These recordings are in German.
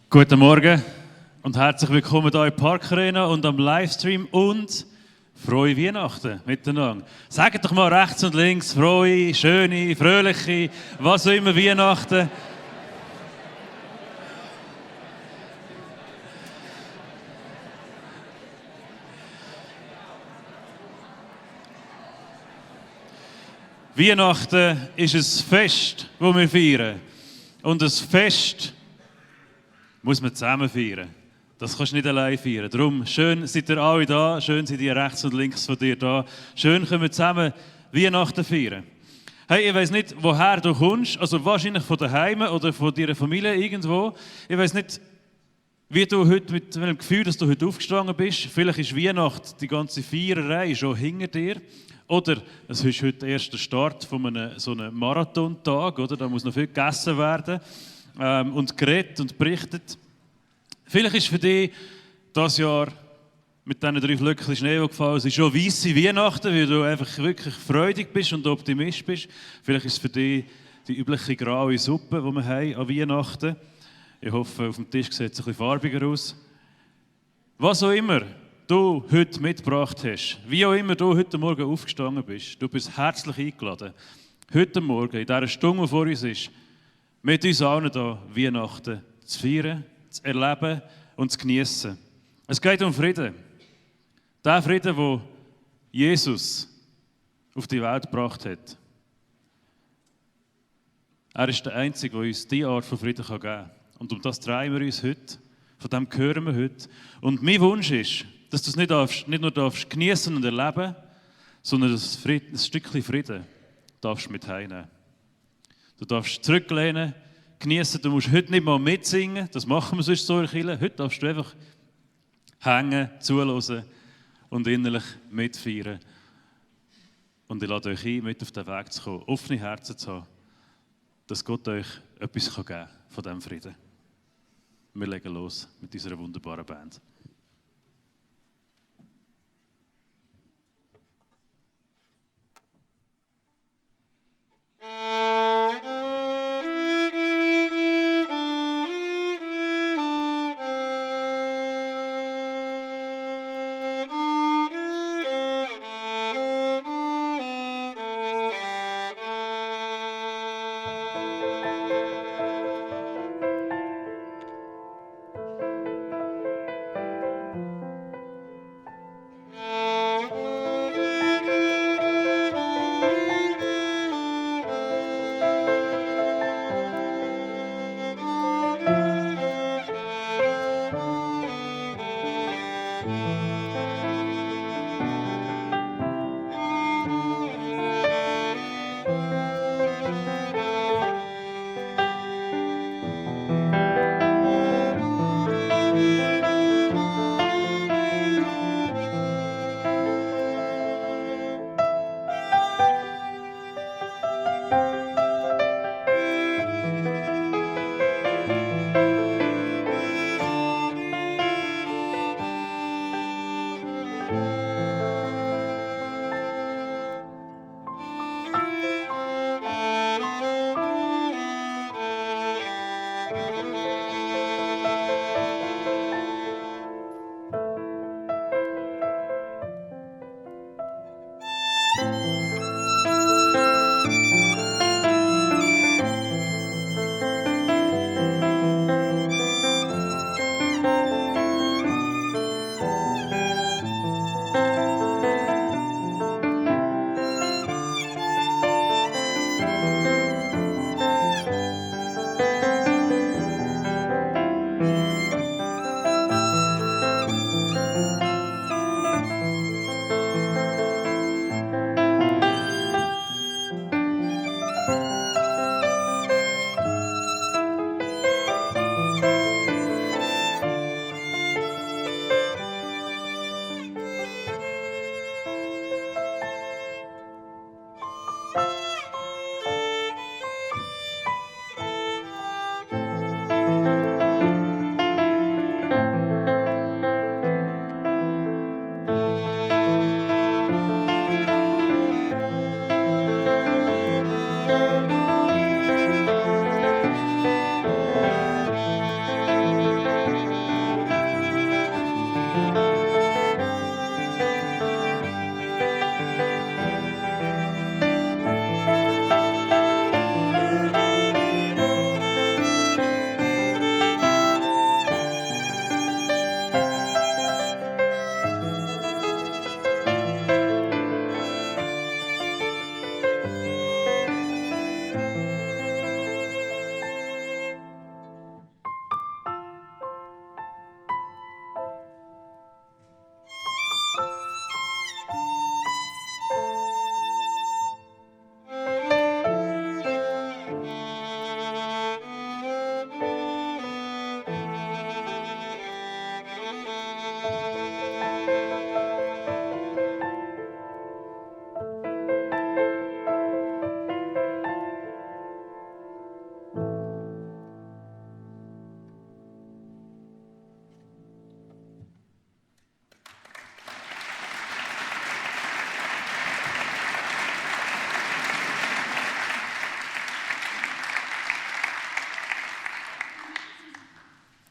Guten Morgen und herzlich willkommen hier in der Parkarena und am Livestream und frohe Weihnachten miteinander. Sagt doch mal rechts und links frohe, schöne, fröhliche, was auch immer Weihnachten. Weihnachten ist ein Fest, das wir feiern. Und ein Fest muss man zusammen feiern. Das kannst du nicht allein feiern. Darum, schön seid ihr alle da, schön seid ihr rechts und links von dir da. Schön können wir zusammen Weihnachten feiern. Hey, ich weiss nicht, woher du kommst, also wahrscheinlich von daheim oder von deiner Familie irgendwo. Ich weiss nicht, wie du heute, mit welchem Gefühl dass du heute aufgestanden bist. Vielleicht ist Weihnachten, die ganze Feierei schon hinter dir. Oder es ist heute erst der Start von so einem Marathontag, oder? Da muss noch viel gegessen werden und geredet und berichtet. Vielleicht ist für dich dieses Jahr mit diesen 3 Flöckchen Schnee, die gefallen sind, schon weisse Weihnachten, weil du einfach wirklich freudig bist und Optimist bist. Vielleicht ist es für dich die übliche graue Suppe, die wir haben an Weihnachten. Ich hoffe, auf dem Tisch sieht es ein bisschen farbiger aus. Was auch immer du heute mitgebracht hast, wie auch immer du heute Morgen aufgestanden bist, du bist herzlich eingeladen, heute Morgen, in dieser Stunde, die vor uns ist, mit uns allen hier Weihnachten zu feiern, zu erleben und zu genießen. Es geht um Frieden. Der Frieden, den Jesus auf die Welt gebracht hat. Er ist der Einzige, der uns diese Art von Frieden geben kann. Und um das drehen wir uns heute. Von dem hören wir heute. Und mein Wunsch ist, dass du es nicht nur genießen und erleben, sondern ein Stückchen Frieden darfst mit heimnehmen. Du darfst zurücklehnen, genießen. Du musst heute nicht mal mitsingen, das machen wir sonst so in der Kirche. Heute darfst du einfach hängen, zuhören und innerlich mitfeiern. Und ich lade euch ein, mit auf den Weg zu kommen, offene Herzen zu haben, dass Gott euch etwas geben kann von diesem Frieden. Wir legen los mit unserer wunderbaren Band.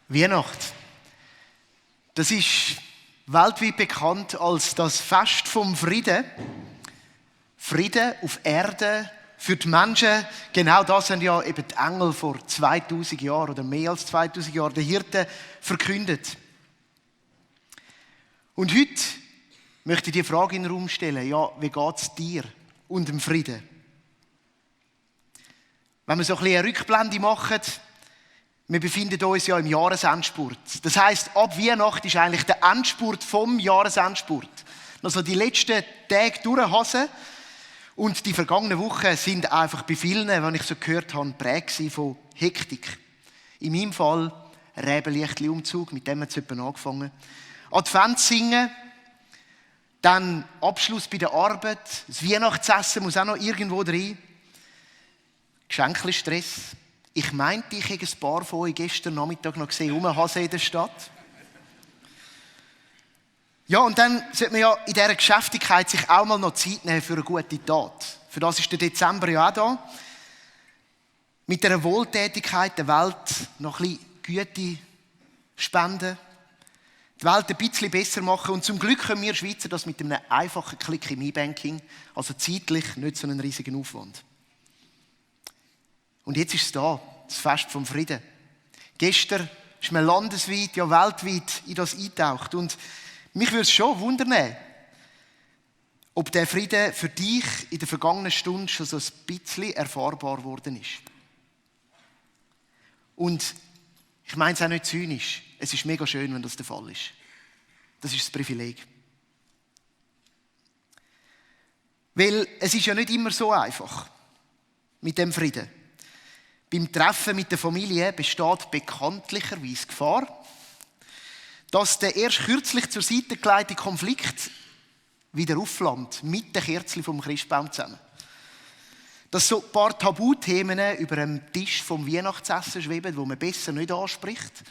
Weihnacht. Das ist weltweit bekannt als das Fest vom Frieden. Frieden auf Erde für die Menschen. Genau das haben ja eben die Engel vor 2000 Jahren oder mehr als 2000 Jahren den Hirten verkündet. Und heute möchte ich die Frage in den Raum stellen, ja, wie geht es dir und dem Frieden? Wenn wir so ein bisschen eine Rückblende machen, wir befinden uns ja im Jahresendspurt. Das heisst, ab Weihnachten ist eigentlich der Endspurt vom Jahresendspurt. Also die letzten Tage durchhasen. Und die vergangenen Wochen sind einfach bei vielen, wenn ich so gehört habe, geprägt von Hektik. In meinem Fall Rebenlichtli-Umzug, mit dem hat es etwa angefangen. Advent singen, dann Abschluss bei der Arbeit, das Weihnachtsessen muss auch noch irgendwo rein. Geschenkli-Stress. Ich meinte, ich hätte ein paar von euch gestern Nachmittag noch gesehen, rumhasen in der Stadt. Ja, und dann sollte man ja in dieser Geschäftigkeit sich auch mal noch Zeit nehmen für eine gute Tat. Für das ist der Dezember ja auch da. Mit einer Wohltätigkeit der Welt noch ein bisschen Güte spenden. Die Welt ein bisschen besser machen. Und zum Glück können wir Schweizer das mit einem einfachen Klick im E-Banking, also zeitlich nicht so einen riesigen Aufwand. Und jetzt ist es da, das Fest vom Frieden. Gestern ist man landesweit, ja weltweit in das eingetaucht. Und mich würde es schon wundern, ob der Frieden für dich in der vergangenen Stunde schon so ein bisschen erfahrbar geworden ist. Und ich meine es auch nicht zynisch. Es ist mega schön, wenn das der Fall ist. Das ist das Privileg. Weil es ist ja nicht immer so einfach mit dem Frieden. Beim Treffen mit der Familie besteht bekanntlicherweise Gefahr, dass der erst kürzlich zur Seite gelegte Konflikt wieder aufflammt, mit den Kerzen vom Christbaum zusammen. Dass so ein paar Tabuthemen über dem Tisch vom Weihnachtsessen schweben, wo man besser nicht anspricht.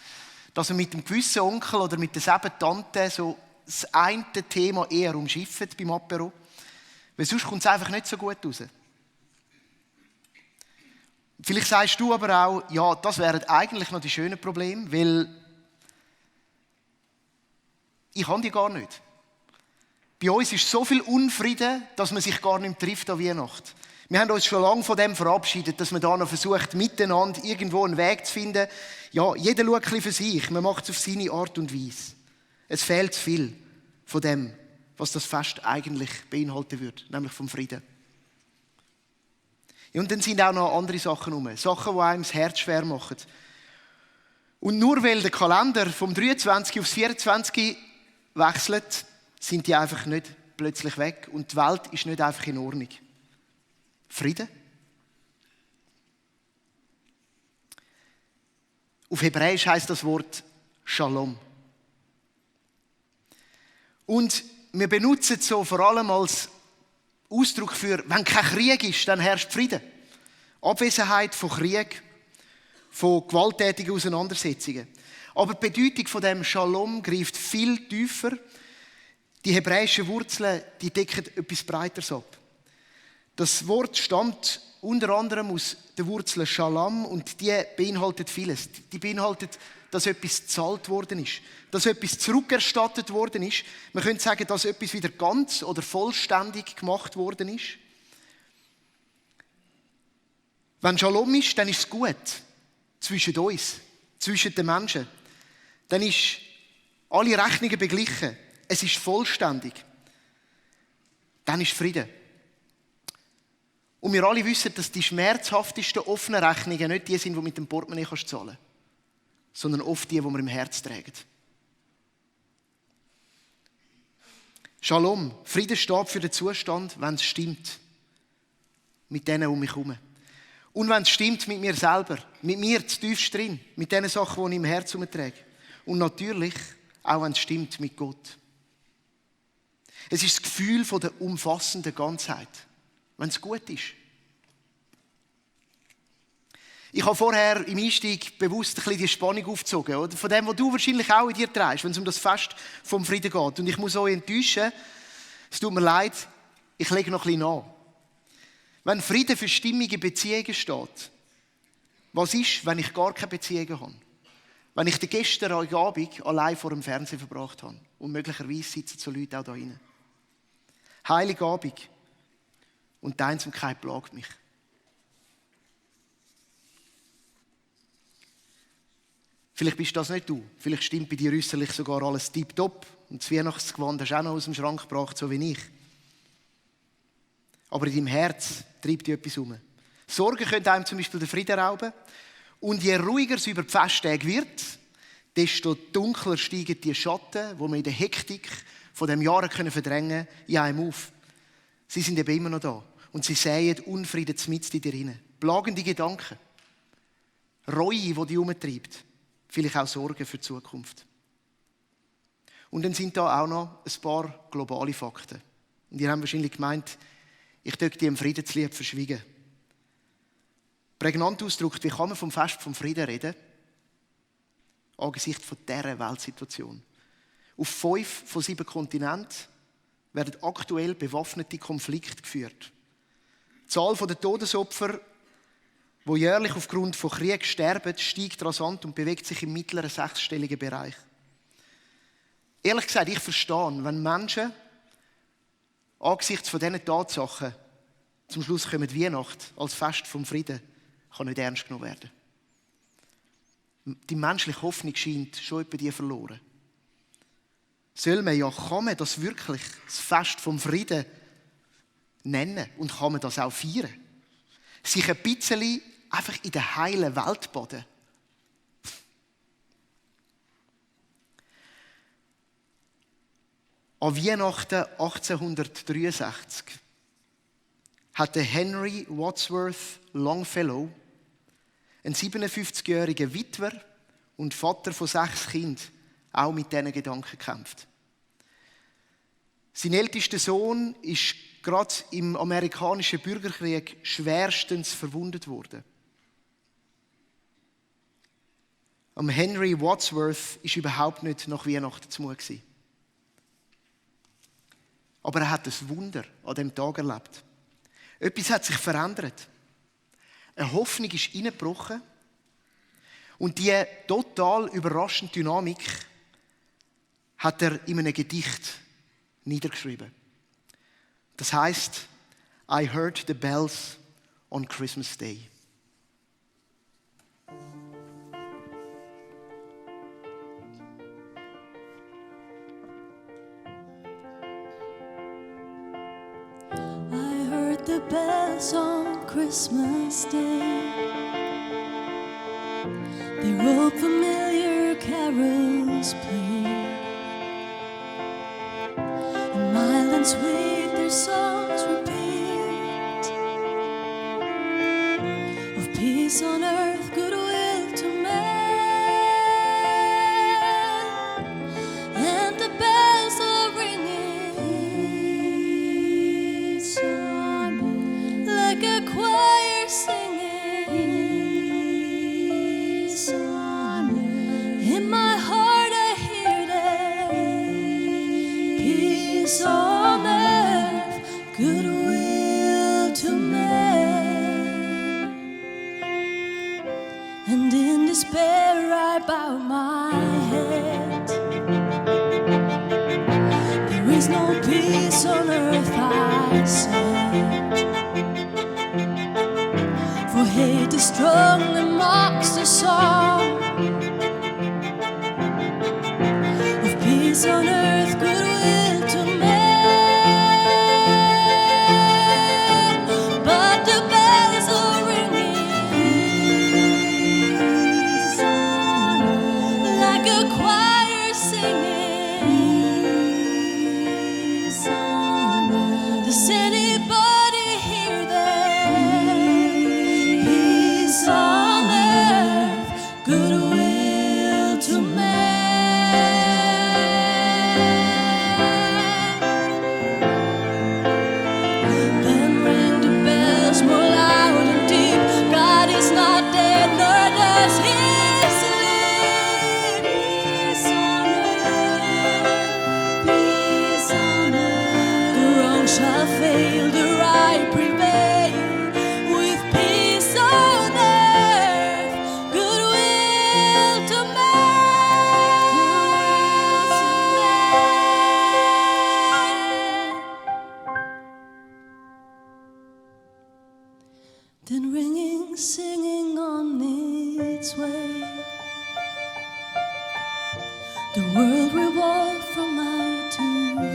Dass man mit dem gewissen Onkel oder mit derselben Tante so das eine Thema eher umschifft beim Apero. Weil sonst kommt es einfach nicht so gut raus. Vielleicht sagst du aber auch, ja, das wären eigentlich noch die schönen Probleme, weil ich habe die gar nicht. Bei uns ist so viel Unfrieden, dass man sich gar nicht mehr trifft an Weihnachten. Wir haben uns schon lange von dem verabschiedet, dass man da noch versucht, miteinander irgendwo einen Weg zu finden. Ja, jeder schaut ein bisschen für sich, man macht es auf seine Art und Weise. Es fehlt viel von dem, was das Fest eigentlich beinhalten würde, nämlich vom Frieden. Ja, und dann sind auch noch andere Sachen herum. Sachen, die einem das Herz schwer machen. Und nur weil der Kalender vom 23 aufs 24 wechselt, sind die einfach nicht plötzlich weg. Und die Welt ist nicht einfach in Ordnung. Frieden. Auf Hebräisch heißt das Wort Shalom. Und wir benutzen es so vor allem als Ausdruck für, wenn kein Krieg ist, dann herrscht Frieden. Abwesenheit von Krieg, von gewalttätigen Auseinandersetzungen. Aber die Bedeutung von dem Shalom greift viel tiefer. Die hebräischen Wurzeln, die decken etwas Breiteres ab. Das Wort stammt unter anderem aus der Wurzel Shalom und die beinhaltet vieles. Die beinhaltet, dass etwas gezahlt worden ist, dass etwas zurückerstattet worden ist. Man könnte sagen, dass etwas wieder ganz oder vollständig gemacht worden ist. Wenn Shalom ist, dann ist es gut zwischen uns, zwischen den Menschen. Dann ist alle Rechnungen beglichen. Es ist vollständig. Dann ist Frieden. Und wir alle wissen, dass die schmerzhaftesten offenen Rechnungen nicht die sind, die mit dem Portemonnaie zahlen kannst, sondern oft die man im Herz trägt. Shalom, Frieden steht für den Zustand, wenn es stimmt. Mit denen um mich herum. Und wenn es stimmt mit mir selber, mit mir zutiefst drin, mit den Sachen, die ich im Herz herumtrage. Und natürlich auch, wenn es stimmt mit Gott. Es ist das Gefühl von der umfassenden Ganzheit, wenn es gut ist. Ich habe vorher im Einstieg bewusst ein bisschen die Spannung aufgezogen, oder? Von dem, was du wahrscheinlich auch in dir trägst, wenn es um das Fest vom Frieden geht. Und ich muss euch enttäuschen, es tut mir leid, ich lege noch ein bisschen nach. Wenn Frieden für stimmige Beziehungen steht, was ist, wenn ich gar keine Beziehungen habe? Wenn ich gestern Abend allein vor dem Fernsehen verbracht habe und möglicherweise sitzen so Leute auch da drinnen. Heiligabend und die Einsamkeit plagt mich. Vielleicht bist das nicht du. Vielleicht stimmt bei dir äußerlich sogar alles tipptopp und das Weihnachtsgewand hast du auch noch aus dem Schrank gebracht, so wie ich. Aber in deinem Herz treibt dich etwas um. Sorgen können einem zum Beispiel den Frieden rauben. Und je ruhiger es über die Festtage wird, desto dunkler steigen die Schatten, die wir in der Hektik von dem Jahr verdrängen können, in einem auf. Sie sind eben immer noch da. Und sie säen Unfrieden mitten in dir rein. Plagende Gedanken. Reue, die dich umtreibt. Vielleicht auch Sorgen für die Zukunft. Und dann sind da auch noch ein paar globale Fakten. Und ihr habt wahrscheinlich gemeint, ich dürfte die im Friedenslied verschwiegen. Prägnant ausgedrückt, wie kann man vom Fest vom Frieden reden? Angesichts von dieser Weltsituation. Auf 5 von 7 Kontinenten werden aktuell bewaffnete Konflikte geführt. Die Zahl der Todesopfer, die jährlich aufgrund von Krieg sterben, steigt rasant und bewegt sich im mittleren 6-stelligen Bereich. Ehrlich gesagt, ich verstehe, wenn Menschen angesichts von diesen Tatsachen zum Schluss kommen, Weihnachten als Fest vom Frieden kann nicht ernst genommen werden. Die menschliche Hoffnung scheint schon bei dir verloren. Soll man, ja, kann man das wirklich das Fest vom Frieden nennen und kann man das auch feiern? Sich ein bisschen einfach in der heilen Welt baden. An Weihnachten 1863 hatte Henry Wadsworth Longfellow, ein 57-jähriger Witwer und Vater von 6 Kindern, auch mit diesen Gedanken gekämpft. Sein ältester Sohn ist gerade im amerikanischen Bürgerkrieg schwerstens verwundet worden. Am Henry Wadsworth ist überhaupt nicht nach Weihnachten zumute gewesen. Aber er hat ein Wunder an diesem Tag erlebt. Etwas hat sich verändert. Eine Hoffnung ist hineingebrochen. Und diese total überraschende Dynamik hat er in einem Gedicht niedergeschrieben. Das heißt, I heard the bells on Christmas Day. I heard the bells on Christmas Day. Their old familiar carols play, and mild and sweet their songs repeat, of peace on earth, goodwill to men, and the bells are ringing, sounding like a choir singing. In my heart I hear that peace on earth, goodwill to men. And in despair I bow my head. There is no peace on earth, I said, for hate is strong and mocks the song of peace on earth, goodwill to men. But the bells are ringing, like a choir singing. Does anybody hear that? Peace on earth, goodwill to men. Then ring the bells more loud and deep. God is not dead, nor does he sleep. The world revolved from night to day.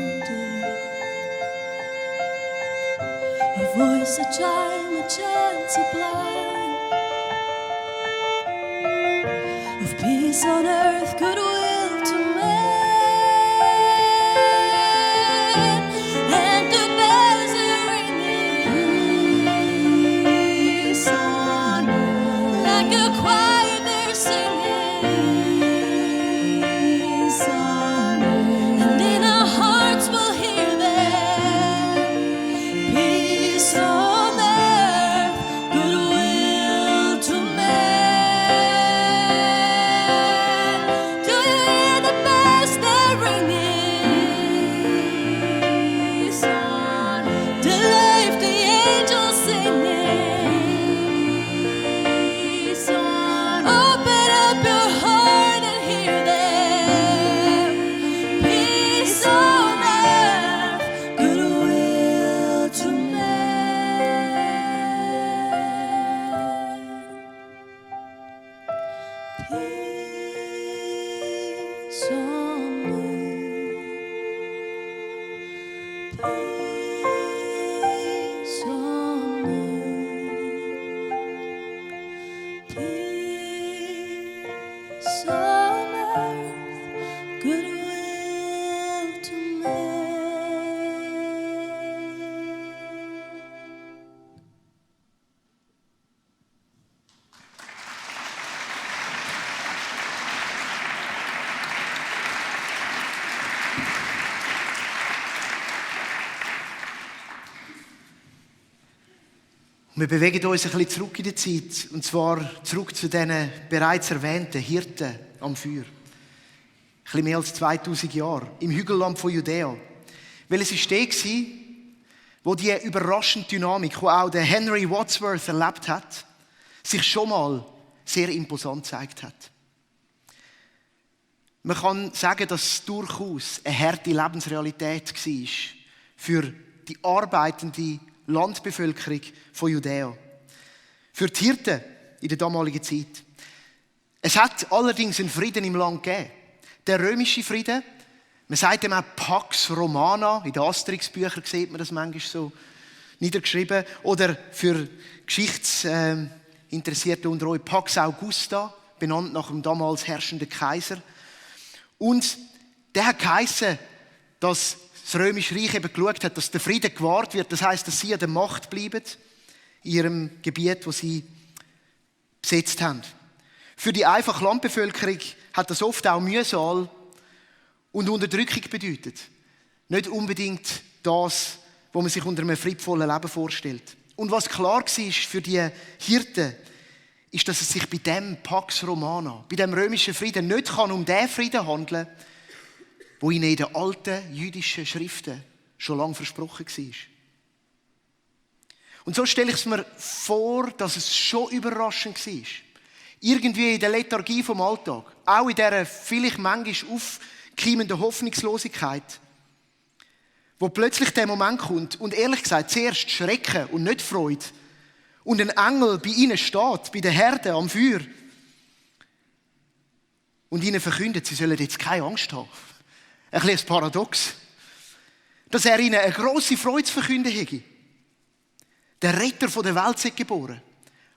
A voice, a chime, a chant sublime of peace on earth, goodwill to men, and the bells are ringing, son, like a choir they're singing, son, and in our hearts we'll hear them. Peace on earth, goodwill to men. Do you hear the bells they're ringing, son? To life the angels singing, son. Open up your heart and hear them. Peace on earth, goodwill to men. Peace on earth. Peace on earth. Peace on earth. Goodwill to men. Wir bewegen uns ein bisschen zurück in die Zeit, und zwar zurück zu diesen bereits erwähnten Hirten am Feuer. Ein bisschen mehr als 2000 Jahre, im Hügelland von Judäa. Weil es war der, wo die überraschende Dynamik, die auch der Henry Wadsworth erlebt hat, sich schon mal sehr imposant gezeigt hat. Man kann sagen, dass es durchaus eine harte Lebensrealität war für die arbeitende Landbevölkerung von Judäa. Für die Hirten in der damaligen Zeit. Es hat allerdings einen Frieden im Land gegeben. Der römische Frieden, man sagt ihm auch Pax Romana, in den Asterix-Büchern sieht man das manchmal so niedergeschrieben. Oder für Geschichtsinteressierte unter euch Pax Augusta, benannt nach dem damals herrschenden Kaiser. Und der hat geheissen, dass das Römische Reich eben geschaut hat, dass der Frieden gewahrt wird. Das heisst, dass sie an der Macht bleiben, in ihrem Gebiet, das sie besetzt haben. Für die einfache Landbevölkerung hat das oft auch Mühsal und Unterdrückung bedeutet. Nicht unbedingt das, was man sich unter einem friedvollen Leben vorstellt. Und was klar war für die Hirten, ist, dass es sich bei dem Pax Romana, bei dem römischen Frieden, nicht um den Frieden handeln kann, wo ihnen in den alten jüdischen Schriften schon lange versprochen war. Und so stelle ich es mir vor, dass es schon überraschend war. Irgendwie in der Lethargie vom Alltag, auch in dieser vielleicht manchmal aufkeimenden Hoffnungslosigkeit, wo plötzlich der Moment kommt und ehrlich gesagt zuerst Schrecken und nicht Freude und ein Engel bei ihnen steht, bei den Herden am Feuer und ihnen verkündet, sie sollen jetzt keine Angst haben. Ein bisschen Paradox. Dass er ihnen eine grosse Freude zu verkünden hätte. Der Retter der Welt sei geboren.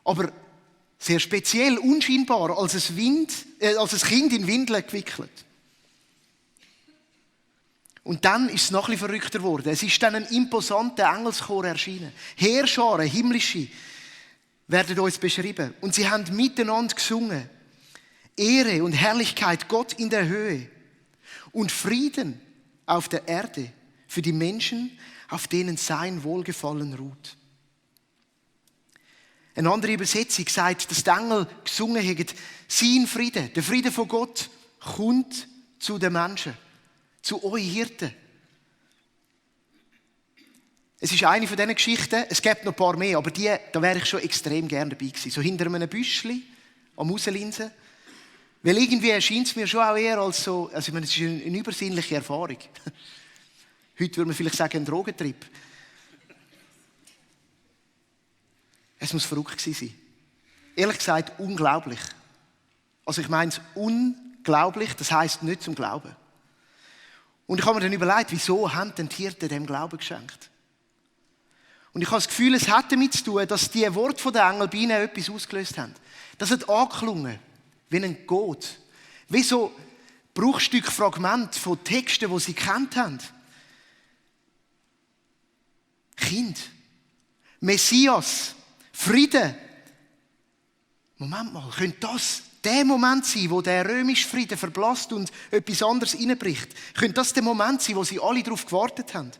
Aber sehr speziell, unscheinbar, als ein Kind in Windeln gewickelt. Und dann ist es noch ein bisschen verrückter geworden. Es ist dann ein imposanter Engelschor erschienen. Heerscharen, himmlische, werden uns beschrieben. Und sie haben miteinander gesungen. Ehre und Herrlichkeit Gott in der Höhe. Und Frieden auf der Erde für die Menschen, auf denen sein Wohlgefallen ruht. Eine andere Übersetzung sagt, dass die Engel gesungen haben, sein Friede, der Friede von Gott, kommt zu den Menschen, zu euch Hirten. Es ist eine von diesen Geschichten, es gibt noch ein paar mehr, aber da wäre ich schon extrem gerne dabei gewesen. So hinter einem Büschli am Rauslinsen. Weil irgendwie erscheint es mir schon auch eher als so, also ich meine, es ist eine übersinnliche Erfahrung. Heute würde man vielleicht sagen, ein Drogentrip. Es muss verrückt gewesen sein. Ehrlich gesagt, unglaublich. Also ich meine es unglaublich. glaublich, das heisst nicht zum Glauben. Und ich habe mir dann überlegt, wieso haben denn die Hirten dem Glauben geschenkt? Und ich habe das Gefühl, es hat damit zu tun, dass die Worte der Engel bei ihnen etwas ausgelöst haben. Das hat angeklungen wie ein Gott. Wie so Bruchstück, Fragment von Texten, die sie gekannt haben. Kind, Messias, Frieden. Moment mal, könnte das der Moment sein, wo der römische Frieden verblasst und etwas anderes reinbricht? Könnte das der Moment sein, wo sie alle darauf gewartet haben?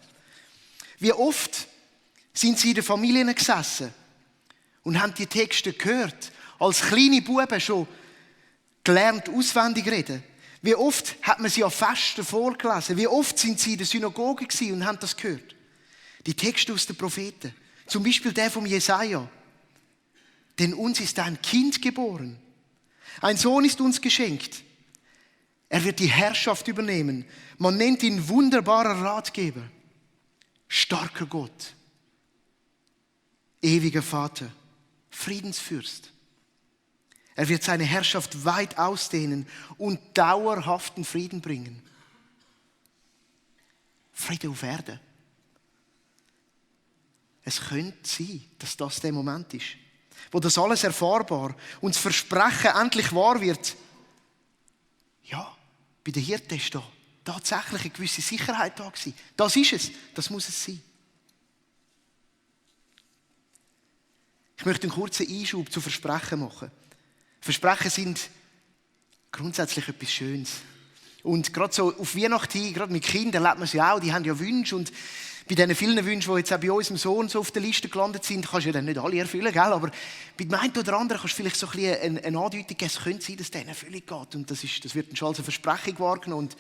Wie oft sind sie in den Familien gesessen und haben die Texte gehört, als kleine Buben schon gelernt, auswendig reden. Wie oft hat man sie an Festen vorgelesen? Wie oft sind sie in der Synagoge gewesen und haben das gehört? Die Texte aus den Propheten. Zum Beispiel der vom Jesaja. Denn uns ist ein Kind geboren. Ein Sohn ist uns geschenkt. Er wird die Herrschaft übernehmen. Man nennt ihn wunderbarer Ratgeber. Starker Gott. Ewiger Vater. Friedensfürst. Er wird seine Herrschaft weit ausdehnen und dauerhaften Frieden bringen. Friede auf Erde. Es könnte sein, dass das der Moment ist, wo das alles erfahrbar und das Versprechen endlich wahr wird. Ja, bei den Hirten ist da tatsächlich eine gewisse Sicherheit da gewesen. Das ist es, das muss es sein. Ich möchte einen kurzen Einschub zu Versprechen machen. Versprechen sind grundsätzlich etwas Schönes. Und gerade so auf Weihnachten hin, gerade mit Kindern erlebt man es ja auch, die haben ja Wünsche und bei diesen vielen Wünschen, die jetzt auch bei unserem Sohn so auf der Liste gelandet sind, kannst du ja dann nicht alle erfüllen, gell? Aber bei dem einen oder anderen kannst du vielleicht so ein bisschen eine Andeutung geben, es könnte sein, dass der in Erfüllung geht. Und das wird dann schon als eine Versprechung wahrgenommen und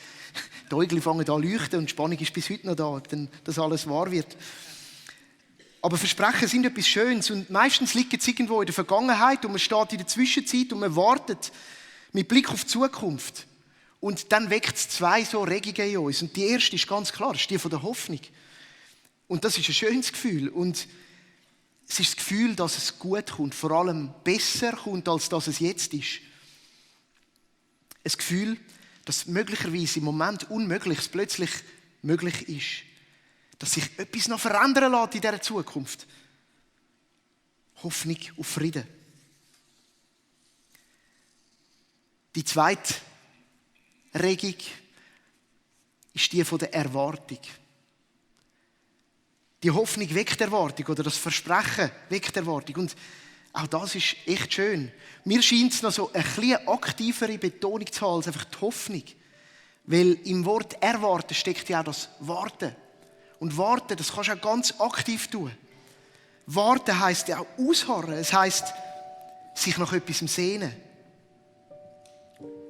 die Äugel fangen an zu leuchten und die Spannung ist bis heute noch da, denn das alles wahr wird. Aber Versprechen sind etwas Schönes und meistens liegt es irgendwo in der Vergangenheit und man steht in der Zwischenzeit und man wartet mit Blick auf die Zukunft. Und dann weckt es zwei so Regungen in uns. Und die erste ist ganz klar, das ist die von der Hoffnung. Und das ist ein schönes Gefühl. Und es ist das Gefühl, dass es gut kommt, vor allem besser kommt, als dass es jetzt ist. Ein Gefühl, dass möglicherweise im Moment Unmögliches plötzlich möglich ist. Dass sich etwas noch verändern lässt in dieser Zukunft. Hoffnung auf Frieden. Die zweite Regung ist die von der Erwartung. Die Hoffnung weckt Erwartung oder das Versprechen weckt Erwartung. Und auch das ist echt schön. Mir scheint es noch so eine etwas aktivere Betonung zu haben als einfach die Hoffnung. Weil im Wort erwarten steckt ja auch das Warten. Und warten, das kannst du auch ganz aktiv tun. Warten heisst ja auch ausharren. Es heisst, sich nach etwas sehnen.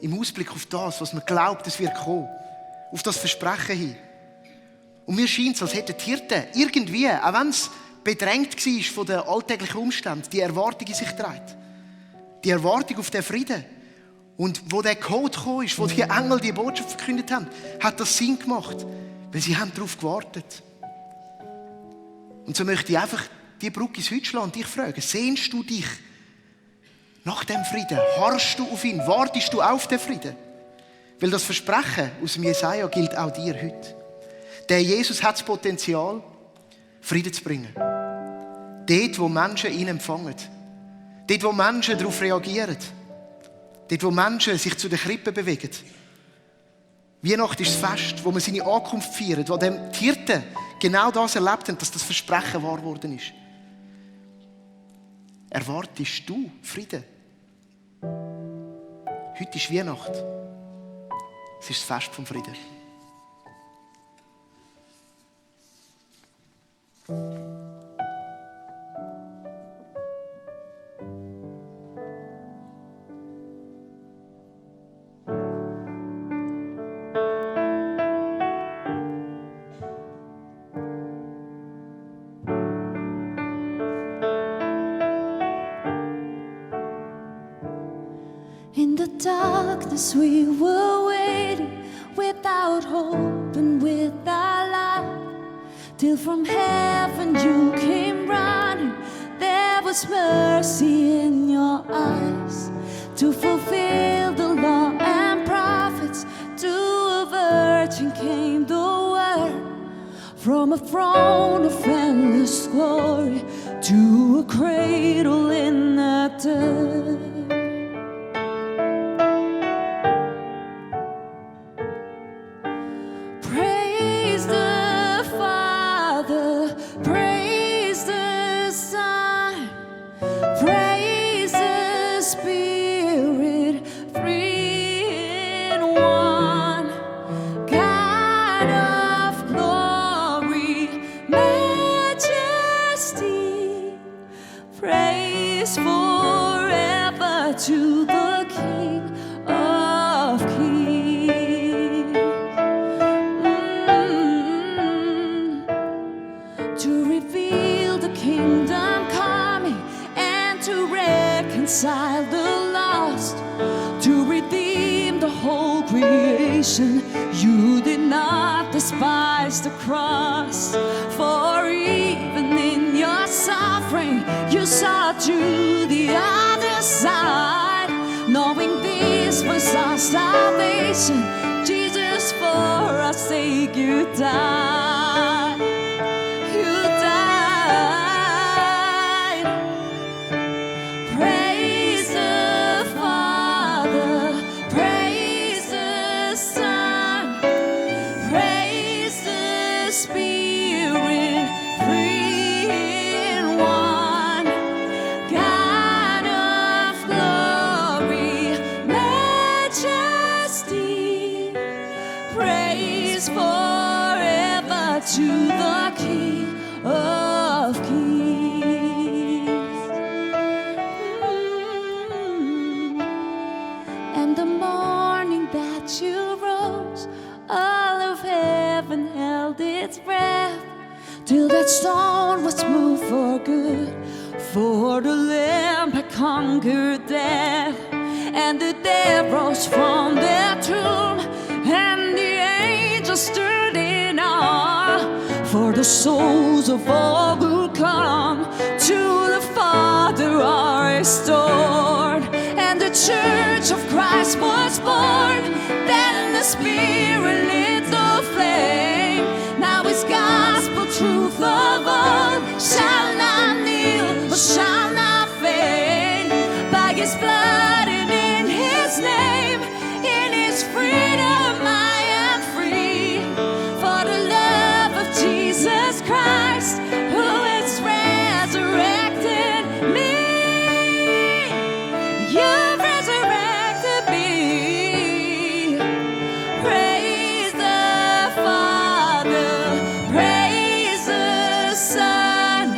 Im Ausblick auf das, was man glaubt, es wird kommen. Auf das Versprechen hin. Und mir scheint es, als hätten die Hirten irgendwie, auch wenn es bedrängt war von den alltäglichen Umständen, die Erwartung in sich trägt. Die Erwartung auf den Frieden. Und wo der Code gekommen ist, wo die Engel die Botschaft verkündet haben, hat das Sinn gemacht. Weil sie haben darauf gewartet. Und so möchte ich einfach die Brücke ins Heute schlagen und dich fragen, sehnst du dich nach dem Frieden? Harrst du auf ihn? Wartest du auf den Frieden? Weil das Versprechen aus dem Jesaja gilt auch dir heute. Der Jesus hat das Potenzial, Frieden zu bringen. Dort, wo Menschen ihn empfangen. Dort, wo Menschen darauf reagieren. Dort, wo Menschen sich zu den Krippen bewegen. Weihnachten ist das Fest, wo man seine Ankunft feiert, wo die Hirten genau das erlebt haben, dass das Versprechen wahr geworden ist. Erwartest du Frieden? Heute ist Weihnacht. Es ist das Fest vom Frieden. In the darkness we were waiting, without hope and without light, till from heaven you came running. There was mercy in your eyes to fulfill the law and pride. came the word from a throne of endless glory to a cradle in the dirt. Praise the Father, praise the Son, praise the Spirit, three in one. God of glory, majesty, praise forever to the King of Kings. To reveal the kingdom coming and to reconcile the lost, to redeem the whole creation. You did not despise the cross, for even in your suffering you saw to the other side, knowing this was our salvation. Jesus, for our sake you died. You died. Praise the Father, praise the Son, praise the Spirit, three in one. God of glory, majesty, praise forever to the King of Kings. And the morning that you rose, all of heaven held its breath, till that stone was moved for good, for the Lamb had conquered death. And the dead rose from their tomb, and the angels stood in awe, for the souls of all who come to the Father are restored. And the church of Christ was born, then the Spirit lit the flame. Now His gospel truth of old shall not kneel or shall not fade. By His blood and in His name, in His freedom I am free. For the love of Jesus Christ, who has resurrected me. You've resurrected me. Praise the Father, praise the Son,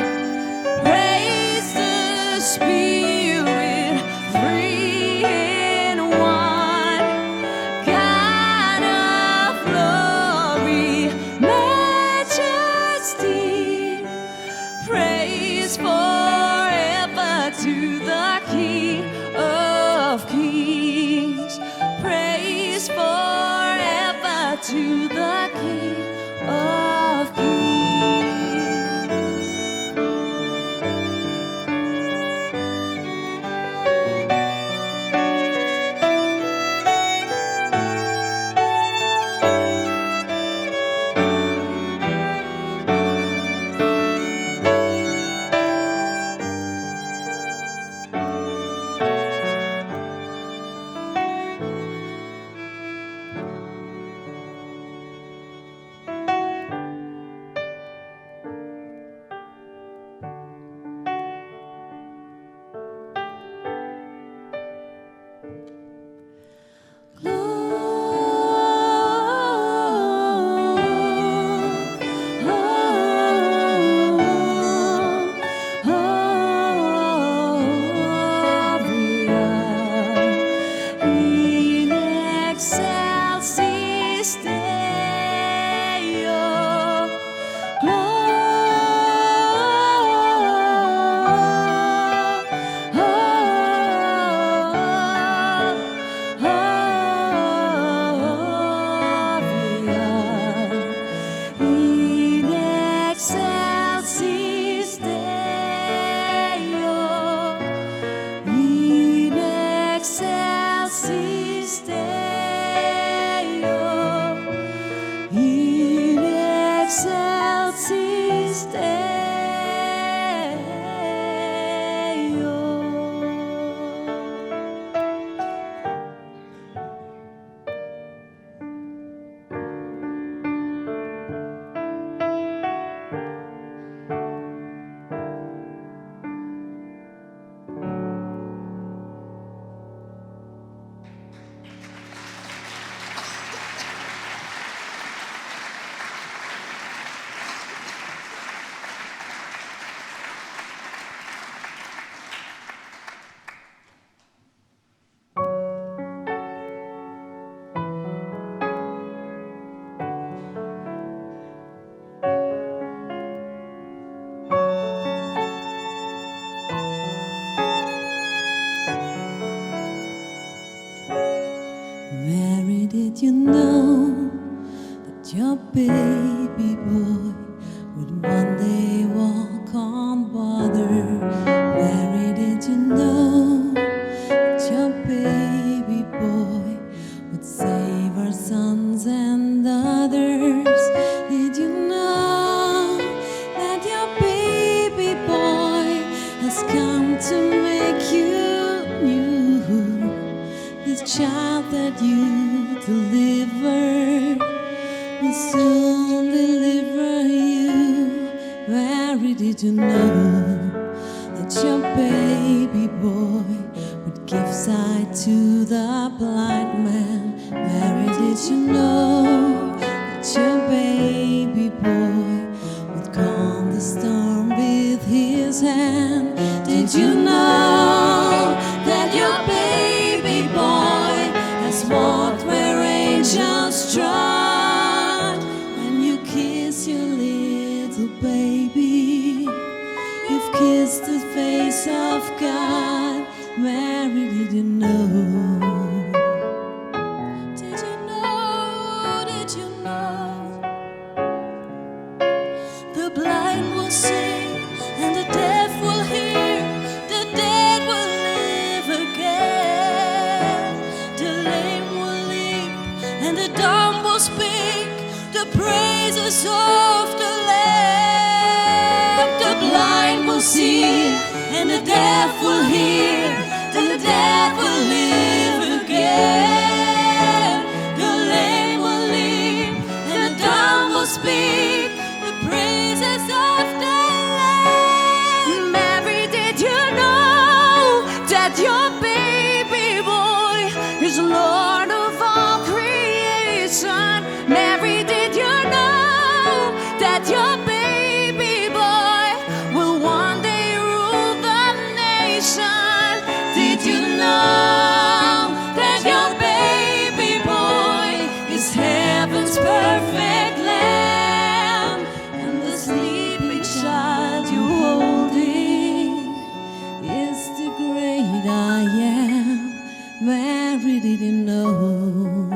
praise the Spirit, three in one. God of glory, majesty, praise forever to the King of Kings. Praise forever to the King of Kings. Mary, did you know that your baby boy would one day walk on water? Mary, did you know that your baby boy would save our sons and others? Did you know that your baby boy has come to make you new? This child that you delivered will soon deliver you. Mary, did you know that your baby boy would give sight to the blind man? Mary, did you know that your baby boy would calm the storm with his hand? Did you know that your baby boy has walked where angels trod? When you kiss your little baby, you've kissed the face of God. Mary, did you know? Did you know? Did you know? The blind will see and the deaf will hear, the dead will live again, the lame will leap and the dumb will speak the praises of the Lamb. The blind will see and the deaf will hear, the dead will live again, the lame will leap and the dumb will speak the praises of the Lamb. Mary, did you know that your baby boy is Lord of all creation? Mary, did you know that your baby boy will one day rule the nation? Did you know that your baby boy is heaven's perfect lamb? And the sleeping child you're holding is the great I am. Mary, did you know?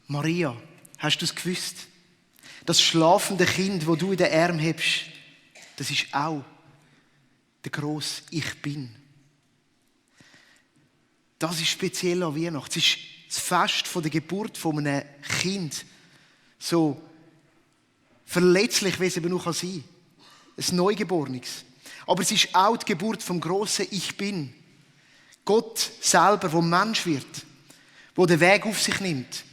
Maria, hast du es gewusst? Das schlafende Kind, das du in den Arm hebst, das ist auch der grosse Ich Bin. Das ist speziell an Weihnachten. Es ist das Fest von der Geburt von einem Kind. So verletzlich, wie es eben noch sein kann. Ein Neugeborenes. Aber es ist auch die Geburt vom grossen Ich Bin. Gott selber, der Mensch wird, der den Weg auf sich nimmt,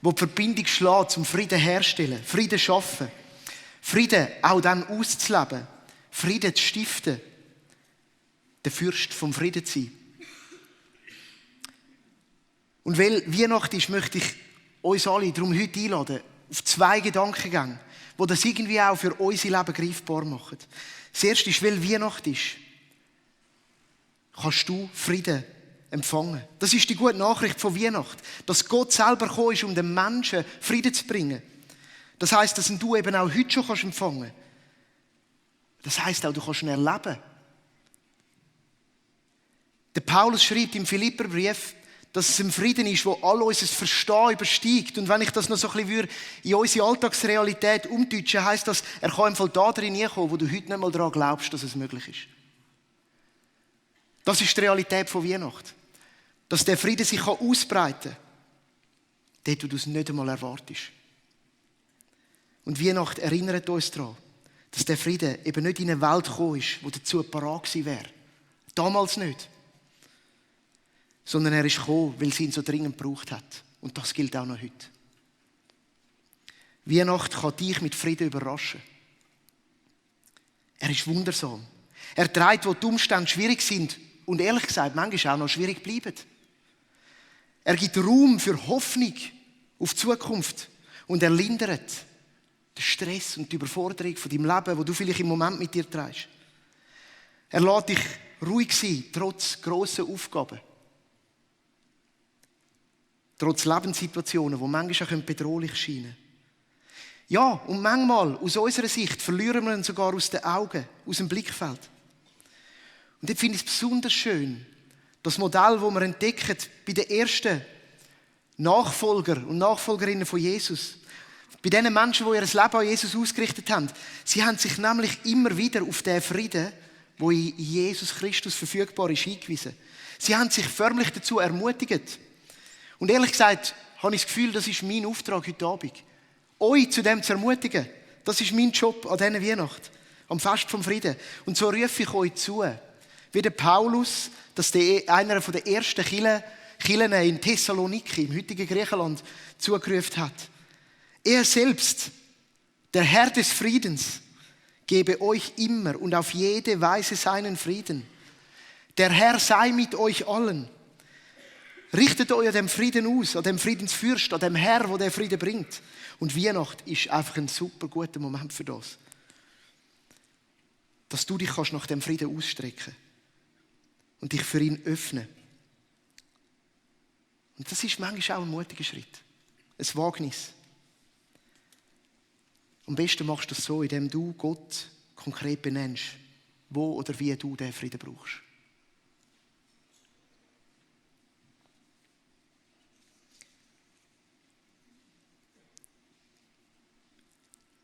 der die Verbindung schlägt, zum Frieden herstellen, Frieden schaffen, Frieden auch dann auszuleben, Frieden zu stiften, der Fürst vom Frieden zu sein. Und weil Weihnachten ist, möchte ich uns alle darum heute einladen, auf 2 Gedankengänge, die das irgendwie auch für unser Leben greifbar machen. Das erste ist, weil Weihnachten ist, kannst du Frieden empfangen. Das ist die gute Nachricht von Weihnachten, dass Gott selber gekommen ist, um den Menschen Frieden zu bringen. Das heisst, dass du eben auch heute schon empfangen kannst. Das heisst auch, du kannst ihn erleben. Der Paulus schreibt im Philipperbrief, dass es ein Frieden ist, der all unser Verstehen übersteigt. Und wenn ich das noch so ein bisschen in unsere Alltagsrealität umdeutschen, heisst das, er kann im Fall da drin kommen, wo du heute nicht mal daran glaubst, dass es möglich ist. Das ist die Realität von Weihnachten. Dass der Frieden sich ausbreiten kann, dort, wo du es nicht einmal erwartest. Und Weihnachten erinnert uns daran, dass der Frieden eben nicht in eine Welt gekommen ist, die dazu parat gewesen wäre. Damals nicht. Sondern er ist gekommen, weil sie ihn so dringend gebraucht hat. Und das gilt auch noch heute. Weihnachten kann dich mit Frieden überraschen. Er ist wundersam. Er trägt, wo die Umstände schwierig sind und ehrlich gesagt manchmal auch noch schwierig bleiben. Er gibt Raum für Hoffnung auf die Zukunft und er lindert den Stress und die Überforderung von deinem Leben, wo du vielleicht im Moment mit dir trägst. Er lässt dich ruhig sein, trotz grosser Aufgaben. Trotz Lebenssituationen, die manchmal auch bedrohlich scheinen. Ja, und manchmal, aus unserer Sicht, verlieren wir ihn sogar aus den Augen, aus dem Blickfeld. Und ich finde es besonders schön, das Modell, das wir entdecken bei den ersten Nachfolger und Nachfolgerinnen von Jesus. Bei den Menschen, die ihr Leben an Jesus ausgerichtet haben. Sie haben sich nämlich immer wieder auf den Frieden, der in Jesus Christus verfügbar ist, hingewiesen. Sie haben sich förmlich dazu ermutigt. Und ehrlich gesagt, habe ich das Gefühl, das ist mein Auftrag heute Abend. Euch zu dem zu ermutigen. Das ist mein Job an dieser Weihnacht. Am Fest vom Frieden. Und so rufe ich euch zu. Wie der Paulus, dass einer der ersten Kirchen in Thessaloniki, im heutigen Griechenland, zugerufen hat. Er selbst, der Herr des Friedens, gebe euch immer und auf jede Weise seinen Frieden. Der Herr sei mit euch allen. Richtet euch an dem Frieden aus, an dem Friedensfürst, an dem Herr, der den Frieden bringt. Und Weihnacht ist einfach ein super guter Moment für das. Dass du dich nach dem Frieden ausstrecken und dich für ihn öffnen. Und das ist manchmal auch ein mutiger Schritt. Ein Wagnis. Am besten machst du das so, indem du Gott konkret benennst, wo oder wie du diesen Frieden brauchst.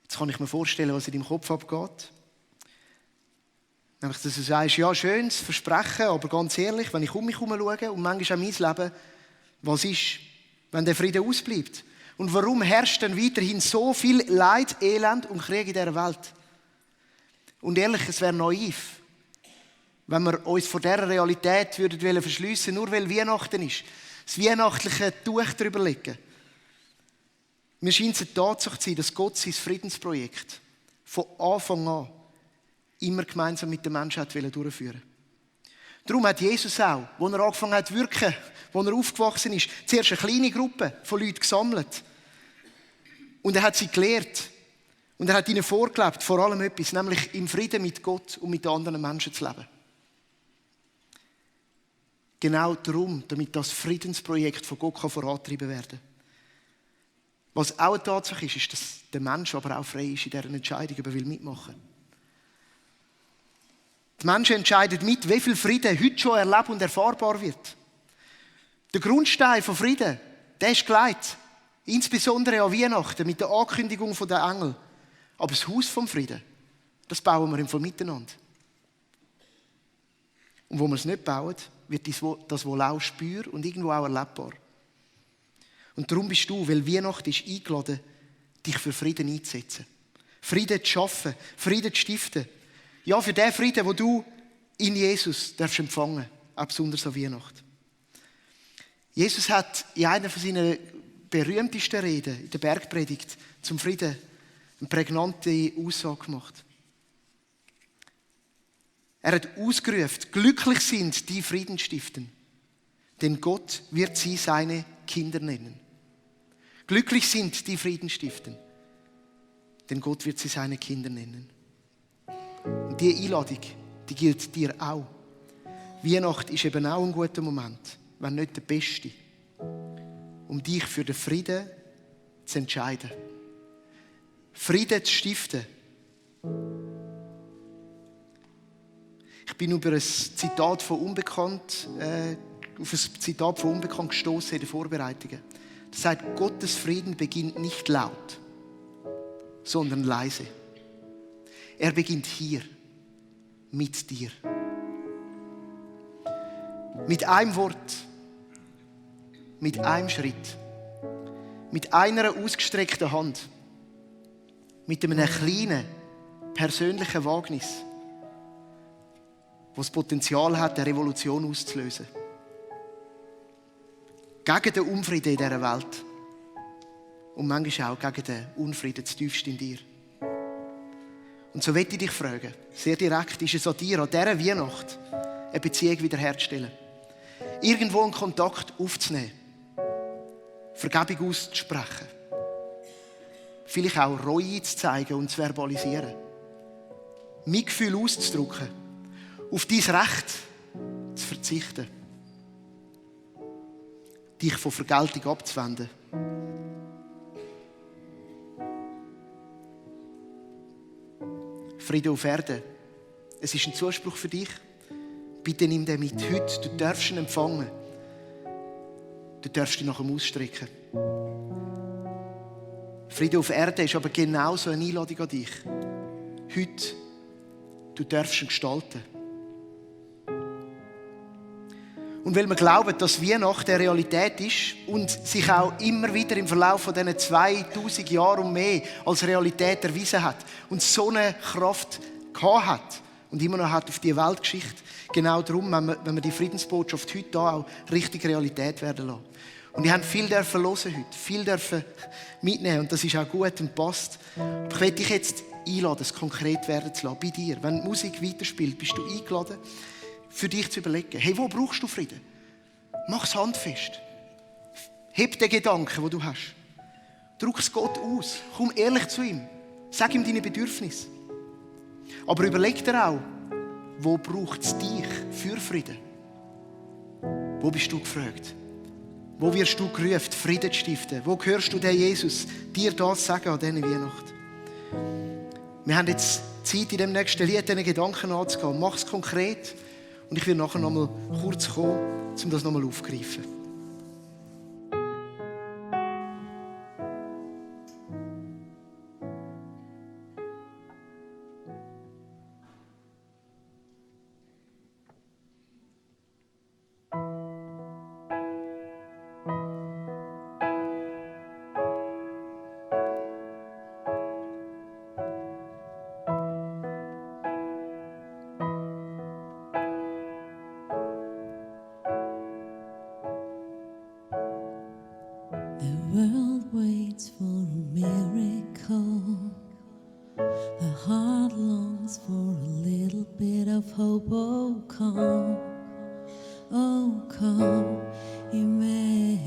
Jetzt kann ich mir vorstellen, was in deinem Kopf abgeht. Nämlich, dass du sagst, ja, schönes Versprechen, aber ganz ehrlich, wenn ich um mich herum schaue und manchmal auch mein Leben, was ist, wenn der Frieden ausbleibt? Und warum herrscht denn weiterhin so viel Leid, Elend und Krieg in dieser Welt? Und ehrlich, es wäre naiv, wenn wir uns vor dieser Realität verschliessen würden, nur weil Weihnachten ist. Das weihnachtliche Tuch drüber legen. Mir scheint es eine Tatsache zu sein, dass Gott sein Friedensprojekt von Anfang an immer gemeinsam mit den Menschen durchführen. Darum hat Jesus auch, als er angefangen hat zu wirken, als er aufgewachsen ist, zuerst eine kleine Gruppe von Leuten gesammelt. Und er hat sie gelehrt. Und er hat ihnen vorgelebt, vor allem etwas, nämlich im Frieden mit Gott und mit anderen Menschen zu leben. Genau darum, damit das Friedensprojekt von Gott vorangetrieben werden kann. Was auch eine Tatsache ist, dass der Mensch aber auch frei ist in dieser Entscheidung, ob er mitmachen will. Die Menschen entscheiden mit, wie viel Frieden heute schon erlebt und erfahrbar wird. Der Grundstein von Frieden, der ist gelegt. Insbesondere an Weihnachten mit der Ankündigung der Engel. Aber das Haus vom Frieden, das bauen wir im Fall miteinander. Und wo wir es nicht bauen, wird das wohl auch spürbar und irgendwo auch erlebbar. Und darum bist du, weil Weihnachten ist eingeladen, dich für Frieden einzusetzen. Frieden zu schaffen, Frieden zu stiften. Ja, für den Frieden, den du in Jesus darfst empfangen, auch besonders an Weihnachten. Jesus hat in einer von seinen berühmtesten Reden, in der Bergpredigt, zum Frieden eine prägnante Aussage gemacht. Er hat ausgerufen, glücklich sind die Frieden stiften, denn Gott wird sie seine Kinder nennen. Glücklich sind die Frieden stiften, denn Gott wird sie seine Kinder nennen. Und diese Einladung, die gilt dir auch. Weihnachten ist eben auch ein guter Moment, wenn nicht der beste, um dich für den Frieden zu entscheiden. Frieden zu stiften. Ich bin über ein Zitat von Unbekannt, gestoßen in den Vorbereitungen. Das sagt, Gottes Frieden beginnt nicht laut, sondern leise. Er beginnt hier, mit dir. Mit einem Wort, mit einem Schritt, mit einer ausgestreckten Hand, mit einem kleinen, persönlichen Wagnis, das das Potenzial hat, eine Revolution auszulösen. Gegen den Unfrieden in dieser Welt und manchmal auch gegen den Unfrieden zutiefst in dir. Und so möchte ich dich fragen, sehr direkt, ist es an dir, an dieser Weihnacht, eine Beziehung wiederherzustellen. Irgendwo einen Kontakt aufzunehmen. Vergebung auszusprechen. Vielleicht auch Reue zu zeigen und zu verbalisieren. Mitgefühl auszudrücken. Auf dein Recht zu verzichten. Dich von Vergeltung abzuwenden. Friede auf Erden. Es ist ein Zuspruch für dich. Bitte nimm den mit heute. Du darfst ihn empfangen. Du darfst ihn nach ihm ausstrecken. Friede auf Erden ist aber genauso eine Einladung an dich. Heute, du darfst ihn gestalten. Und weil wir glauben, dass Weihnachten eine Realität ist und sich auch immer wieder im Verlauf von diesen 2000 Jahren und mehr als Realität erwiesen hat und so eine Kraft gehabt hat und immer noch hat auf die Weltgeschichte, genau darum, wenn wir die Friedensbotschaft heute da auch richtig Realität werden lassen. Und ihr habt viel dürfen hören heute, viel dürfen mitnehmen und das ist auch gut und passt. Aber ich möchte dich jetzt einladen, es konkret werden zu lassen, bei dir. Wenn die Musik weiterspielt, bist du eingeladen, für dich zu überlegen, hey, wo brauchst du Frieden? Mach es handfest. Heb den Gedanken, den du hast. Drück es Gott aus. Komm ehrlich zu ihm. Sag ihm deine Bedürfnisse. Aber überleg dir auch, wo braucht es dich für Frieden? Wo bist du gefragt? Wo wirst du gerufen, Frieden zu stiften? Wo hörst du den Jesus dir das sagen an dieser Weihnacht? Wir haben jetzt Zeit, in dem nächsten Lied diesen Gedanken anzugehen. Mach es konkret. Und ich will nachher noch mal kurz kommen, um das noch mal aufzugreifen. world waits for a miracle. The heart longs for a little bit of hope. Oh, come, Emmanuel.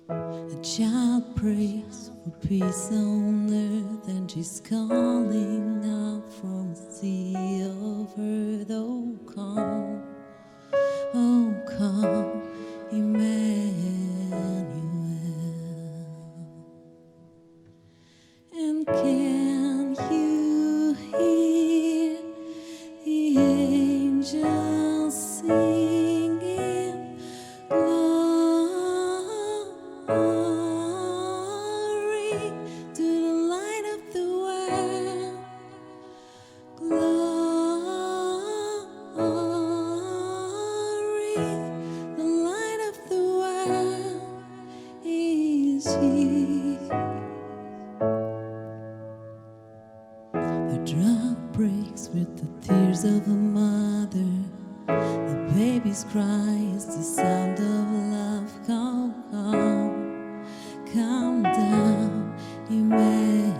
A child prays for peace on earth, and she's calling out from the sea of earth. Oh, come, Emmanuel. And can you hear the angels singing glory to the light of the world? Glory, the light of the world is here. The drum breaks with the tears of a mother. The baby's cry is the sound of love. Come down, Emmanuel.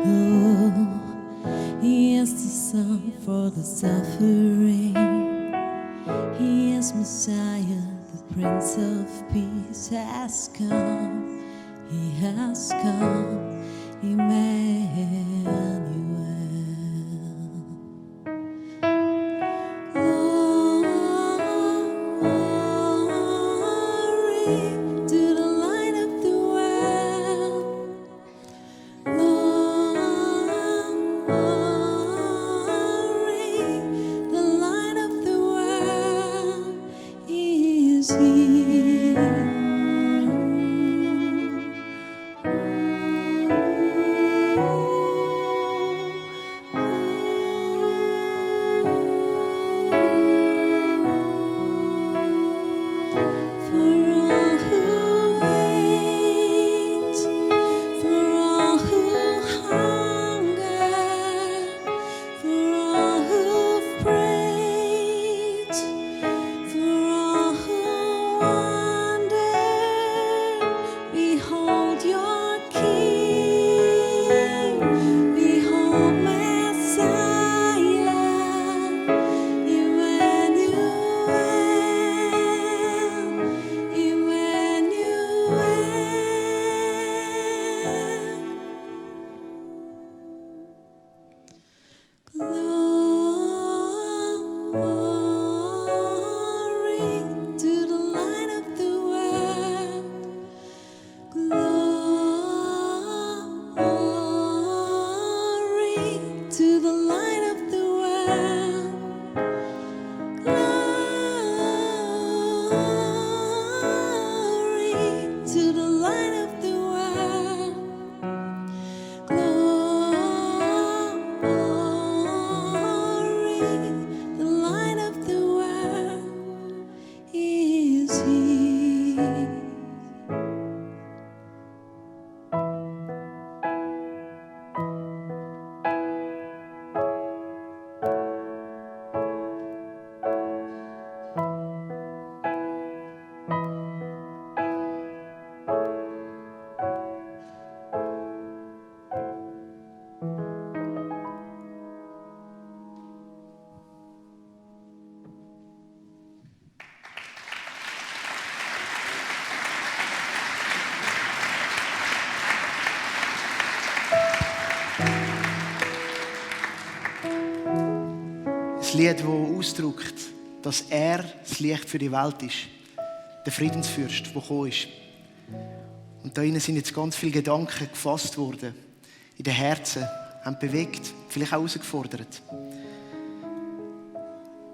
Oh, he is the song for the suffering. He is Messiah, the Prince of Peace has come. He has come, Emmanuel. Glory to the light of the world. Glory, the light of the world is here. ein Lied, das ausdrückt, dass er das Licht für die Welt ist. Der Friedensfürst, der gekommen ist. Und da innen sind jetzt ganz viele Gedanken gefasst worden. In den Herzen, haben bewegt, vielleicht auch herausgefordert.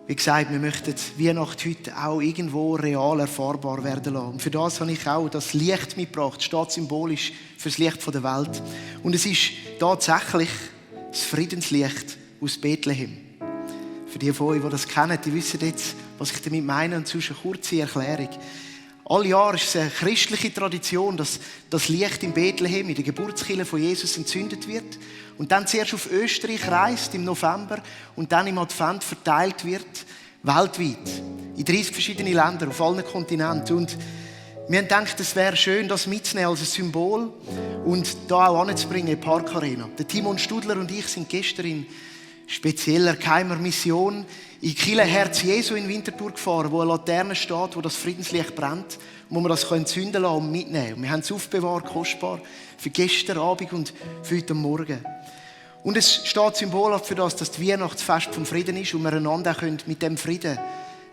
Wie gesagt, wir möchten Weihnachten heute auch irgendwo real erfahrbar werden lassen. Und für das habe ich auch das Licht mitgebracht, steht symbolisch für das Licht der Welt. Und es ist tatsächlich das Friedenslicht aus Bethlehem. Für die von euch, die das kennen, die wissen jetzt, was ich damit meine. Und sonst eine kurze Erklärung. Alle Jahre ist es eine christliche Tradition, dass das Licht in Bethlehem, in der Geburtskirche von Jesus, entzündet wird und dann zuerst auf Österreich reist im November und dann im Advent verteilt wird, weltweit, in 30 verschiedene Länder, auf allen Kontinenten. Und wir haben gedacht, es wäre schön, das mitzunehmen als ein Symbol und da auch anzubringen in die Parkarena. Der Timon Studler und ich sind gestern in spezieller geheimer Mission in Kille Herz Jesu in Winterthur gefahren, wo eine Laterne steht, wo das Friedenslicht brennt, wo wir das zünden lassen und mitnehmen. Und wir haben es aufbewahrt, kostbar, für gestern Abend und für heute Morgen. Und es steht symbolhaft für das, dass das Weihnachtsfest vom Frieden ist und wir einander mit dem Frieden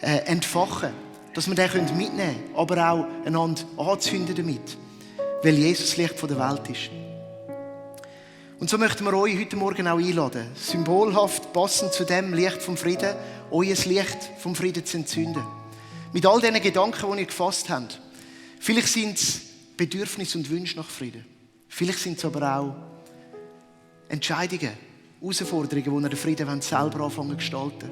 entfachen können. Dass wir den mitnehmen können, aber auch einander anzünden damit, weil Jesus das Licht der Welt ist. Und so möchten wir euch heute Morgen auch einladen, symbolhaft, passend zu dem Licht vom Frieden, euer Licht vom Frieden zu entzünden. Mit all diesen Gedanken, die ihr gefasst habt. Vielleicht sind es Bedürfnisse und Wünsche nach Frieden. Vielleicht sind es aber auch Entscheidungen, Herausforderungen, wo ihr den Frieden selber anfangen zu gestalten.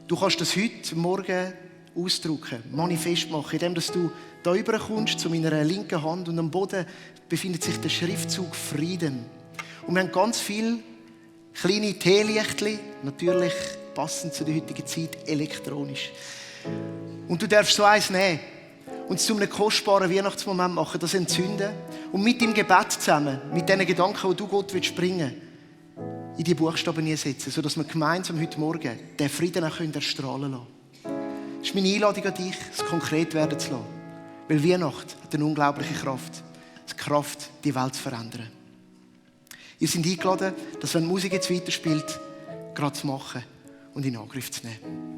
Du kannst das heute Morgen ausdrücken, manifest machen, indem du da rüberkommst zu meiner linken Hand und am Boden befindet sich der Schriftzug Frieden. Und wir haben ganz viele kleine Teelichtchen, natürlich passend zu der heutigen Zeit, elektronisch. Und du darfst so eins nehmen und es zu einem kostbaren Weihnachtsmoment machen, das entzünden und mit dem Gebet zusammen, mit diesen Gedanken, die du Gott bringen willst, in die Buchstaben hineinsetzen, sodass wir gemeinsam heute Morgen den Frieden auch erstrahlen lassen können. Das ist meine Einladung an dich, es konkret werden zu lassen. Weil Weihnacht hat eine unglaubliche Kraft. Die Kraft, die Welt zu verändern. Ihr seid eingeladen, dass wenn die Musik jetzt weiterspielt, gerade zu machen und in Angriff zu nehmen.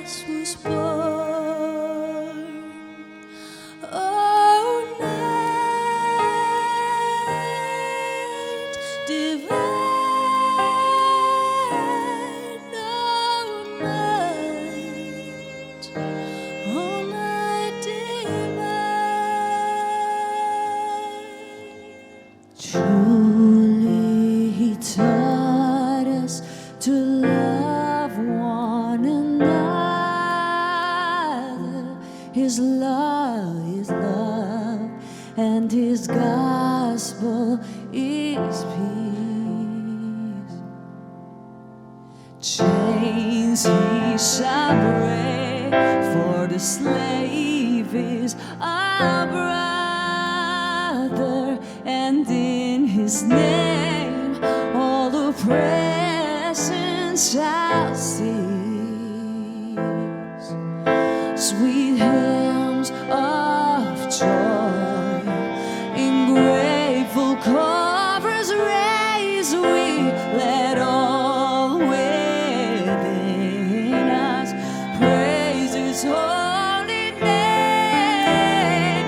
Christ was born. Oh, night divine, oh, night divine. Truly he taught us to love one another. His love is love, and his gospel is peace. Chains he shall break, for the slave is our brother, and in his name all oppression shall cease. Sweet hymns of joy in grateful chorus raise we, let all within us praise his holy name.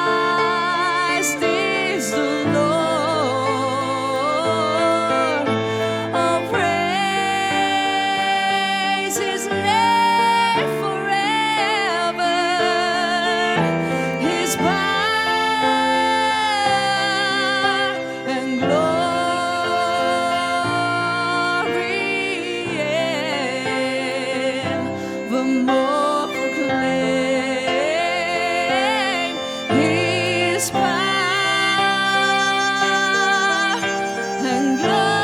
Christ is the Lord. Oh, praise his name forever. His power and glory evermore proclaim. His power and glory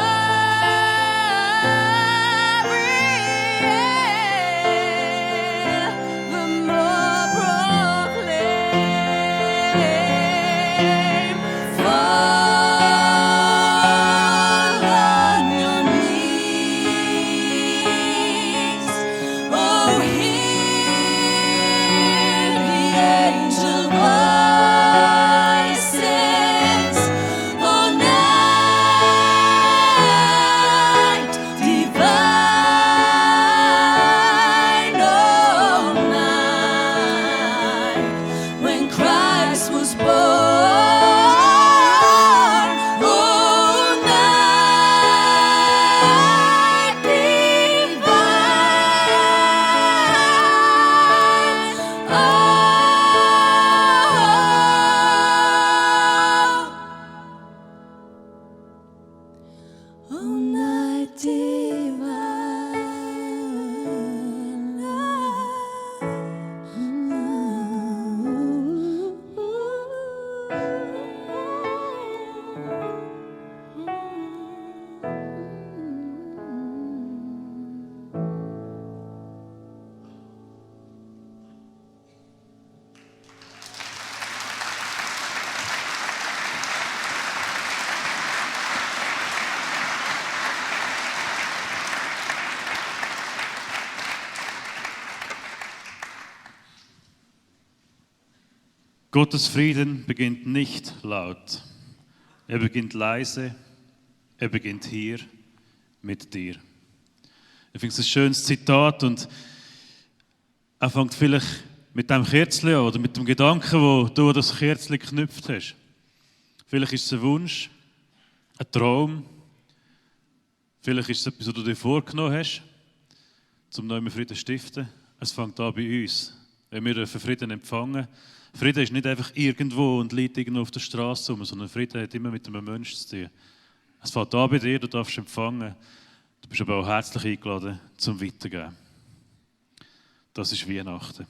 evermore proclaim. Fall on your knees, oh, hear the angel voices, oh, night divine, oh, night when Christ was born, oh, night divine, oh, night Gottes Frieden beginnt nicht laut. Er beginnt leise. Er beginnt hier mit dir. Ich finde es ein schönes Zitat und er fängt vielleicht mit dem Kerzchen an oder mit dem Gedanken, wo du an das Kerzchen geknüpft hast. Vielleicht ist es ein Wunsch, ein Traum. Vielleicht ist es etwas, was du dir vorgenommen hast, zum neuen Frieden zu stiften. Es fängt an bei uns, wenn wir Frieden empfangen. Frieden ist nicht einfach irgendwo und liegt irgendwo auf der Straße rum, sondern Frieden hat immer mit einem Menschen zu tun. Es fängt an bei dir, du darfst empfangen. Du bist aber auch herzlich eingeladen zum Weitergeben. Das ist Weihnachten.